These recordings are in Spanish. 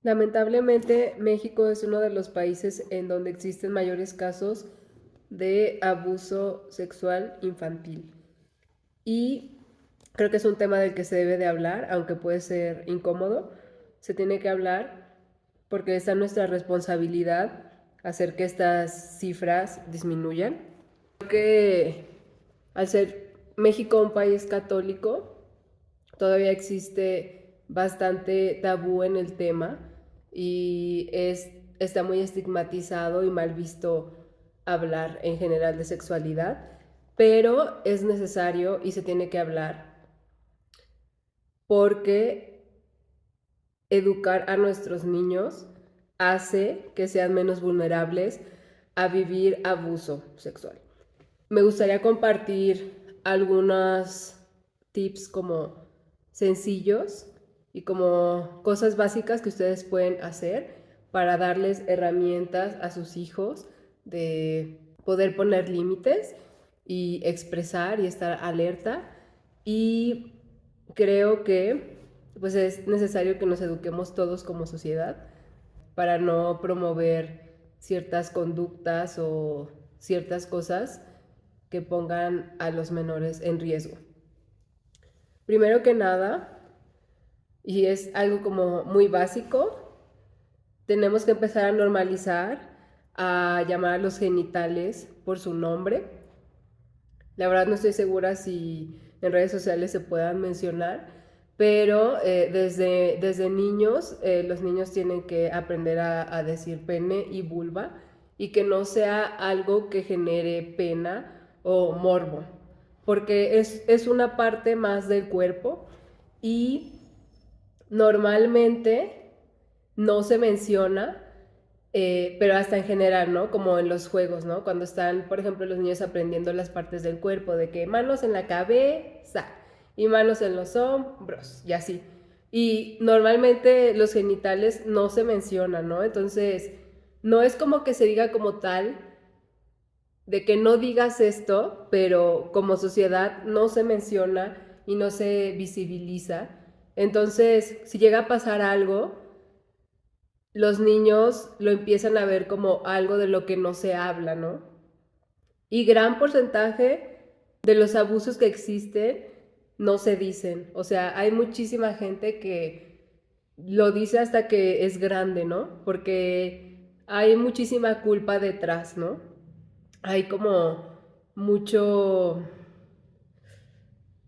Lamentablemente, México es uno de los países en donde existen mayores casos de abuso sexual infantil. Y creo que es un tema del que se debe de hablar, aunque puede ser incómodo. Se tiene que hablar porque está en nuestra responsabilidad hacer que estas cifras disminuyan. Creo que al ser México un país católico, todavía existe bastante tabú en el tema y está muy estigmatizado y mal visto hablar en general de sexualidad, pero es necesario y se tiene que hablar porque educar a nuestros niños hace que sean menos vulnerables a vivir abuso sexual. Me gustaría compartir algunos tips como sencillos y como cosas básicas que ustedes pueden hacer para darles herramientas a sus hijos de poder poner límites y expresar y estar alerta. Y creo que pues es necesario que nos eduquemos todos como sociedad para no promover ciertas conductas o ciertas cosas que pongan a los menores en riesgo. Primero que nada, y es algo como muy básico, tenemos que empezar a normalizar, a llamar a los genitales por su nombre. La verdad no estoy segura si en redes sociales se puedan mencionar, pero desde niños los niños tienen que aprender a decir pene y vulva y que no sea algo que genere pena o morbo, porque es una parte más del cuerpo y normalmente no se menciona, pero hasta en general, ¿no? Como en los juegos, ¿no? Cuando están, por ejemplo, los niños aprendiendo las partes del cuerpo, de que manos en la cabeza y manos en los hombros y así. Y normalmente los genitales no se mencionan, ¿no? Entonces, no es como que se diga como tal de que no digas esto, pero como sociedad no se menciona y no se visibiliza. Entonces, si llega a pasar algo, los niños lo empiezan a ver como algo de lo que no se habla, ¿no? Y gran porcentaje de los abusos que existen no se dicen. O sea, hay muchísima gente que lo dice hasta que es grande, ¿no? Porque hay muchísima culpa detrás, ¿no? Hay mucho,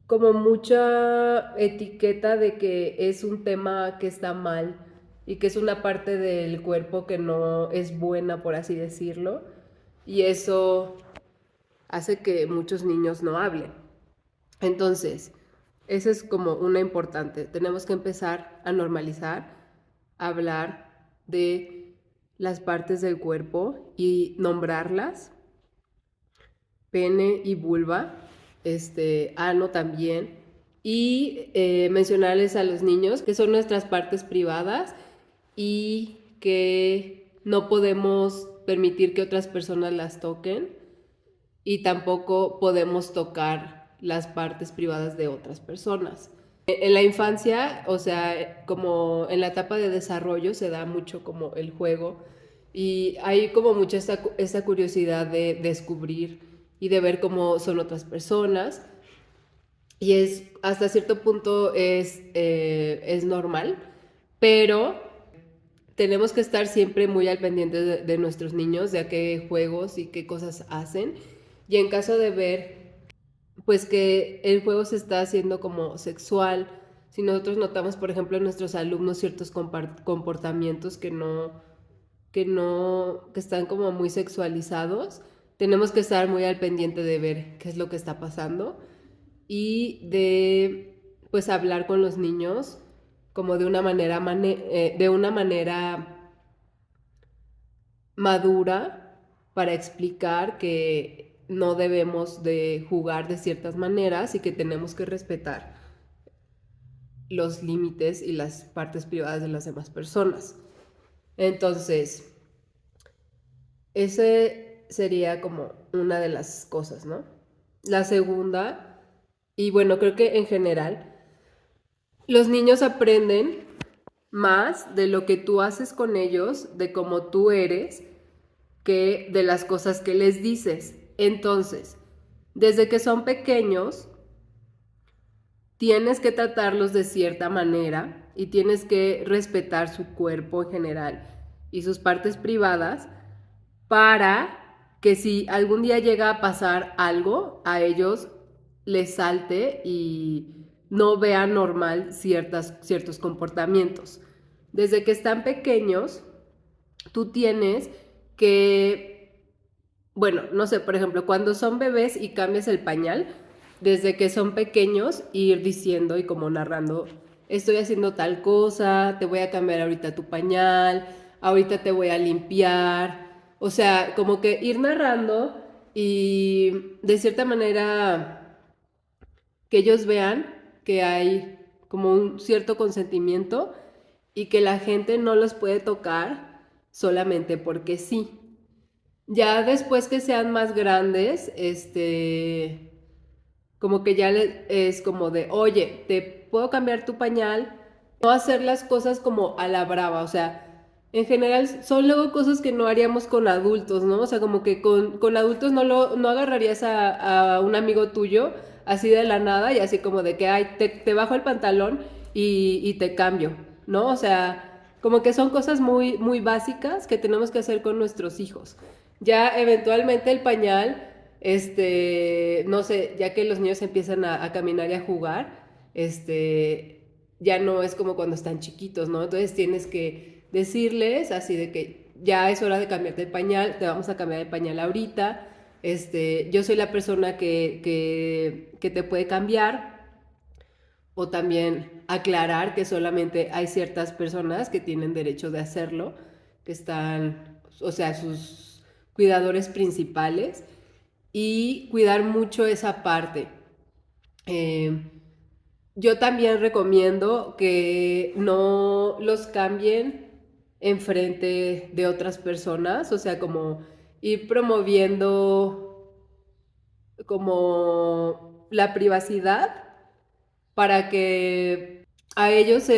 como mucha etiqueta de que es un tema que está mal y que es una parte del cuerpo que no es buena, por así decirlo, y eso hace que muchos niños no hablen. Entonces, esa es como una importante. Tenemos que empezar a normalizar, a hablar de las partes del cuerpo y nombrarlas, pene y vulva, ano también, y mencionarles a los niños que son nuestras partes privadas y que no podemos permitir que otras personas las toquen y tampoco podemos tocar las partes privadas de otras personas. En la infancia, o sea, como en la etapa de desarrollo se da mucho como el juego y hay como mucha esta curiosidad de descubrir y de ver cómo son otras personas y es hasta cierto punto es normal, pero tenemos que estar siempre muy al pendiente de nuestros niños, de a qué juegos y qué cosas hacen y en caso de ver pues que el juego se está haciendo como sexual. Si nosotros notamos, por ejemplo, en nuestros alumnos ciertos comportamientos que están como muy sexualizados, tenemos que estar muy al pendiente de ver qué es lo que está pasando y de pues hablar con los niños como de una manera madura para explicar que no debemos de jugar de ciertas maneras y que tenemos que respetar los límites y las partes privadas de las demás personas. Entonces, ese sería como una de las cosas, ¿no? La segunda, y bueno, creo que en general, los niños aprenden más de lo que tú haces con ellos, de cómo tú eres, que de las cosas que les dices. Entonces, desde que son pequeños, tienes que tratarlos de cierta manera y tienes que respetar su cuerpo en general y sus partes privadas para que si algún día llega a pasar algo, a ellos les salte y no vean normal ciertos comportamientos. Desde que están pequeños, tú tienes que, bueno, no sé, por ejemplo, cuando son bebés y cambias el pañal, desde que son pequeños, ir diciendo y como narrando, estoy haciendo tal cosa, te voy a cambiar ahorita tu pañal, ahorita te voy a limpiar. O sea, como que ir narrando y de cierta manera que ellos vean que hay como un cierto consentimiento y que la gente no los puede tocar solamente porque sí. Ya después que sean más grandes, como que ya es como de, oye, te puedo cambiar tu pañal, no hacer las cosas como a la brava, o sea, en general son luego cosas que no haríamos con adultos, ¿no? O sea, como que con adultos no agarrarías a un amigo tuyo así de la nada y así como de que, ay, te bajo el pantalón y te cambio, ¿no? O sea, como que son cosas muy, muy básicas que tenemos que hacer con nuestros hijos. Ya eventualmente el pañal, no sé, ya que los niños empiezan a caminar y a jugar, ya no es como cuando están chiquitos, ¿no? Entonces tienes que decirles así de que ya es hora de cambiarte el pañal, te vamos a cambiar el pañal ahorita, yo soy la persona que te puede cambiar, o también aclarar que solamente hay ciertas personas que tienen derecho de hacerlo, que están, o sea, sus cuidadores principales, y cuidar mucho esa parte. Eh, yo también recomiendo que no los cambien en frente de otras personas, o sea, como ir promoviendo como la privacidad para que a ellos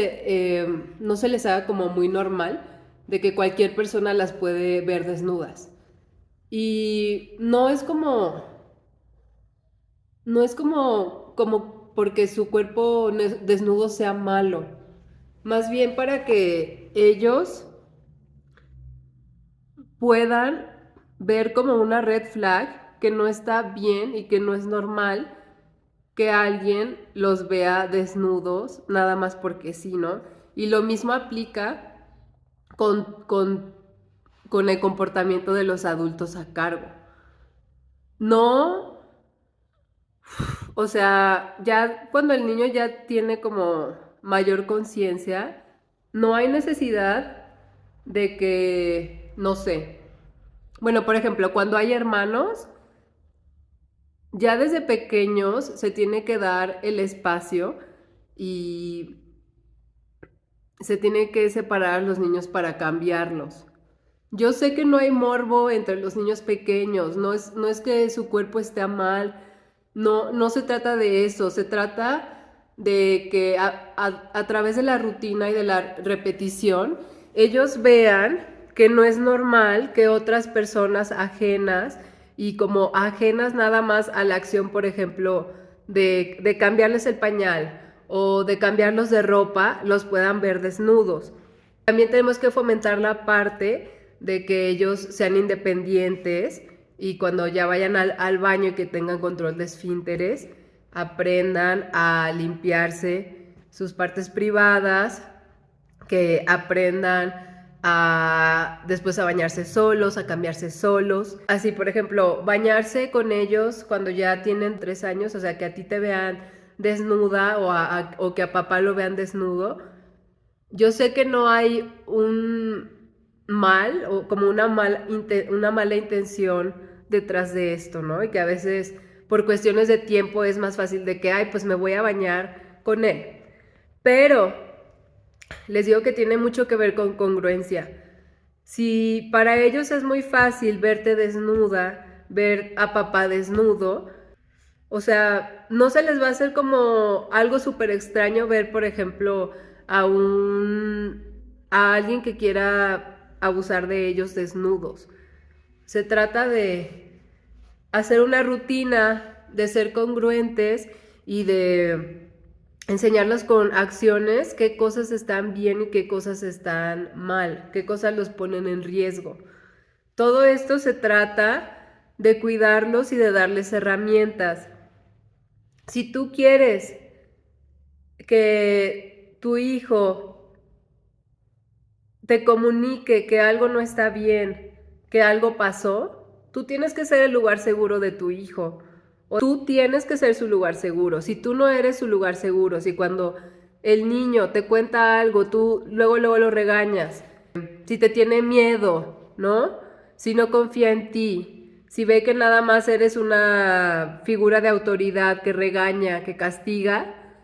no se les haga como muy normal de que cualquier persona las puede ver desnudas. Y no es como porque su cuerpo desnudo sea malo, más bien para que ellos puedan ver como una red flag que no está bien y que no es normal que alguien los vea desnudos nada más porque sí, ¿no? Y lo mismo aplica con, con, con el comportamiento de los adultos a cargo. No, o sea, ya cuando el niño ya tiene como mayor conciencia, no hay necesidad de que, no sé, bueno, por ejemplo, cuando hay hermanos, ya desde pequeños se tiene que dar el espacio y se tiene que separar a los niños para cambiarlos. Yo sé que no hay morbo entre los niños pequeños, no es que su cuerpo esté mal, no se trata de eso, se trata de que a través de la rutina y de la repetición, ellos vean que no es normal que otras personas ajenas y como ajenas nada más a la acción, por ejemplo, de cambiarles el pañal o de cambiarlos de ropa, los puedan ver desnudos. También tenemos que fomentar la parte de que ellos sean independientes y cuando ya vayan al baño y que tengan control de esfínteres, aprendan a limpiarse sus partes privadas, que aprendan después a bañarse solos, a cambiarse solos. Así, por ejemplo, bañarse con ellos cuando ya tienen 3 años, o sea, que a ti te vean desnuda o que a papá lo vean desnudo. Yo sé que no hay un mal o como una mala intención detrás de esto, ¿no? Y que a veces por cuestiones de tiempo es más fácil de que, ay, pues me voy a bañar con él. Pero les digo que tiene mucho que ver con congruencia. Si para ellos es muy fácil verte desnuda, ver a papá desnudo, o sea, no se les va a hacer como algo súper extraño ver, por ejemplo, a a alguien que quiera abusar de ellos desnudos. Se trata de hacer una rutina, de ser congruentes y de enseñarlos con acciones qué cosas están bien y qué cosas están mal, qué cosas los ponen en riesgo. Todo esto se trata de cuidarlos y de darles herramientas. Si tú quieres que tu hijo te comunique que algo no está bien, que algo pasó, tú tienes que ser el lugar seguro de tu hijo. O tú tienes que ser su lugar seguro. Si tú no eres su lugar seguro, si cuando el niño te cuenta algo, tú luego lo regañas, si te tiene miedo, ¿no? Si no confía en ti, si ve que nada más eres una figura de autoridad que regaña, que castiga,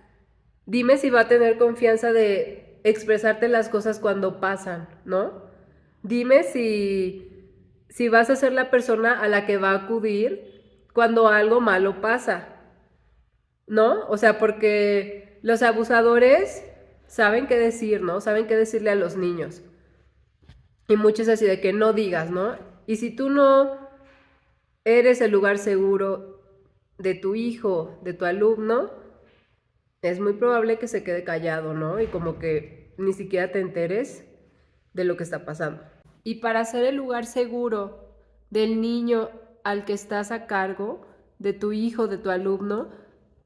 dime si va a tener confianza de expresarte las cosas cuando pasan, ¿no? Dime si vas a ser la persona a la que va a acudir cuando algo malo pasa, ¿no? O sea, porque los abusadores saben qué decir, ¿no? Saben qué decirle a los niños. Y muchos así de que no digas, ¿no? Y si tú no eres el lugar seguro de tu hijo, de tu alumno, es muy probable que se quede callado, ¿no? Y como que ni siquiera te enteres de lo que está pasando. Y para ser el lugar seguro del niño al que estás a cargo, de tu hijo, de tu alumno,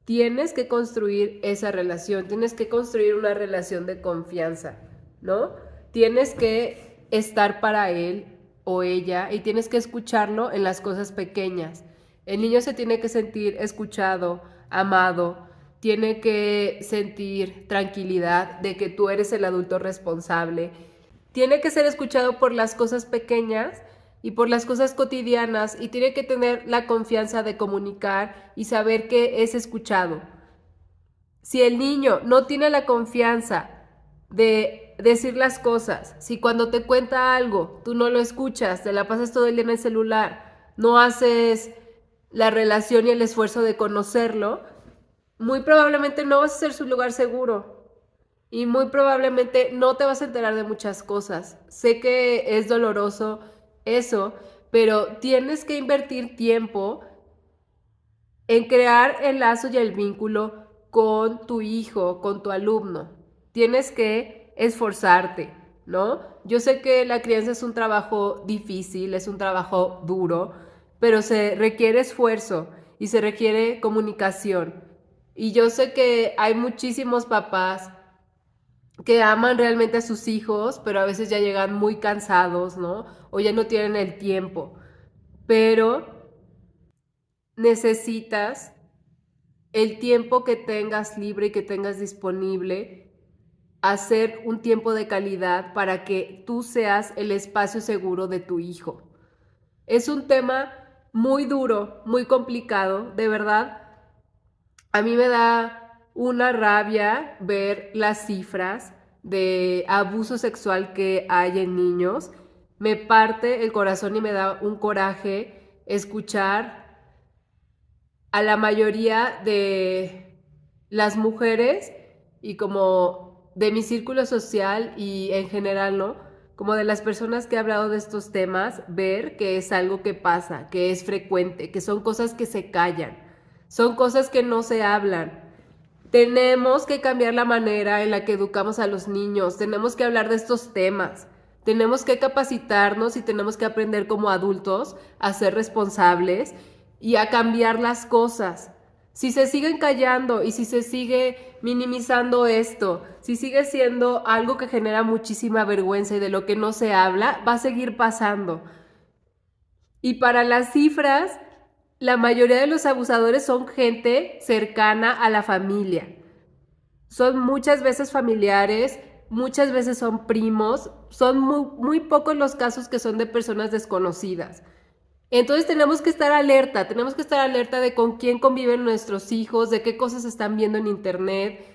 tienes que construir esa relación, tienes que construir una relación de confianza, ¿no? Tienes que estar para él o ella y tienes que escucharlo en las cosas pequeñas. El niño se tiene que sentir escuchado, amado, tiene que sentir tranquilidad de que tú eres el adulto responsable. Tiene que ser escuchado por las cosas pequeñas y por las cosas cotidianas y tiene que tener la confianza de comunicar y saber que es escuchado. Si el niño no tiene la confianza de decir las cosas, si cuando te cuenta algo tú no lo escuchas, te la pasas todo el día en el celular, no haces la relación y el esfuerzo de conocerlo, muy probablemente no vas a ser su lugar seguro y muy probablemente no te vas a enterar de muchas cosas. Sé que es doloroso eso, pero tienes que invertir tiempo en crear el lazo y el vínculo con tu hijo, con tu alumno. Tienes que esforzarte, ¿no? Yo sé que la crianza es un trabajo difícil, es un trabajo duro, pero se requiere esfuerzo y se requiere comunicación. Y yo sé que hay muchísimos papás que aman realmente a sus hijos, pero a veces ya llegan muy cansados, ¿no? O ya no tienen el tiempo. Pero necesitas el tiempo que tengas libre y que tengas disponible, hacer un tiempo de calidad para que tú seas el espacio seguro de tu hijo. Es un tema muy duro, muy complicado, de verdad. A mí me da una rabia ver las cifras de abuso sexual que hay en niños. Me parte el corazón y me da un coraje escuchar a la mayoría de las mujeres y como de mi círculo social y en general, ¿no? Como de las personas que he hablado de estos temas, ver que es algo que pasa, que es frecuente, que son cosas que se callan, son cosas que no se hablan. Tenemos que cambiar la manera en la que educamos a los niños, tenemos que hablar de estos temas, tenemos que capacitarnos y tenemos que aprender como adultos a ser responsables y a cambiar las cosas. Si se siguen callando y si se sigue minimizando esto, si sigue siendo algo que genera muchísima vergüenza y de lo que no se habla, va a seguir pasando. Y para las cifras, la mayoría de los abusadores son gente cercana a la familia. Son muchas veces familiares, muchas veces son primos, son muy pocos los casos que son de personas desconocidas. Entonces tenemos que estar alerta de con quién conviven nuestros hijos, de qué cosas están viendo en internet,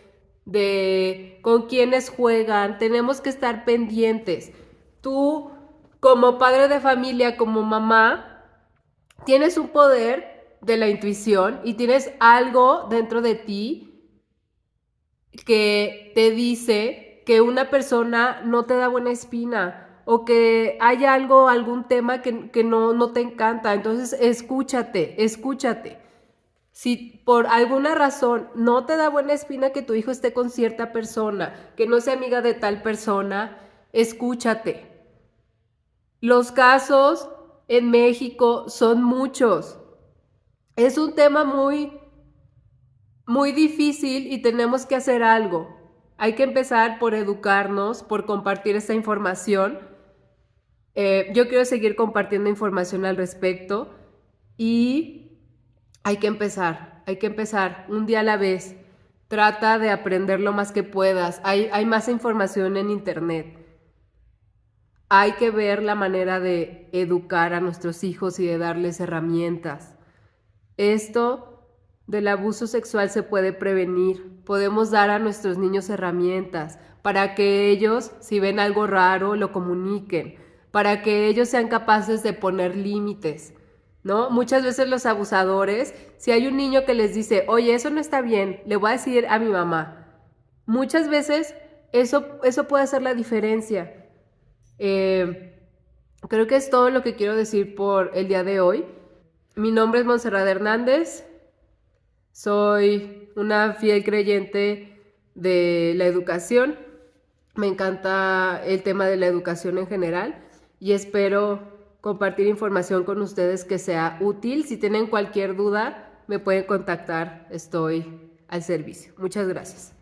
de con quiénes juegan, tenemos que estar pendientes. Tú, como padre de familia, como mamá, tienes un poder de la intuición y tienes algo dentro de ti que te dice que una persona no te da buena espina o que hay algo, algún tema que no te encanta. Entonces escúchate. Si por alguna razón no te da buena espina que tu hijo esté con cierta persona, que no sea amiga de tal persona, escúchate. Los casos en México son muchos. Es un tema muy difícil y tenemos que hacer algo. Hay que empezar por educarnos, por compartir esta información. Yo quiero seguir compartiendo información al respecto y hay que empezar un día a la vez. Trata de aprender lo más que puedas. Hay más información en internet. Hay que ver la manera de educar a nuestros hijos y de darles herramientas. Esto del abuso sexual se puede prevenir. Podemos dar a nuestros niños herramientas para que ellos, si ven algo raro, lo comuniquen, para que ellos sean capaces de poner límites, ¿no? Muchas veces los abusadores, si hay un niño que les dice, oye, eso no está bien, le voy a decir a mi mamá. Muchas veces eso puede hacer la diferencia. Creo que es todo lo que quiero decir por el día de hoy. Mi nombre es Montserrat Hernández. Soy una fiel creyente de la educación. Me encanta el tema de la educación en general y espero compartir información con ustedes que sea útil. Si tienen cualquier duda, me pueden contactar. Estoy al servicio. Muchas gracias.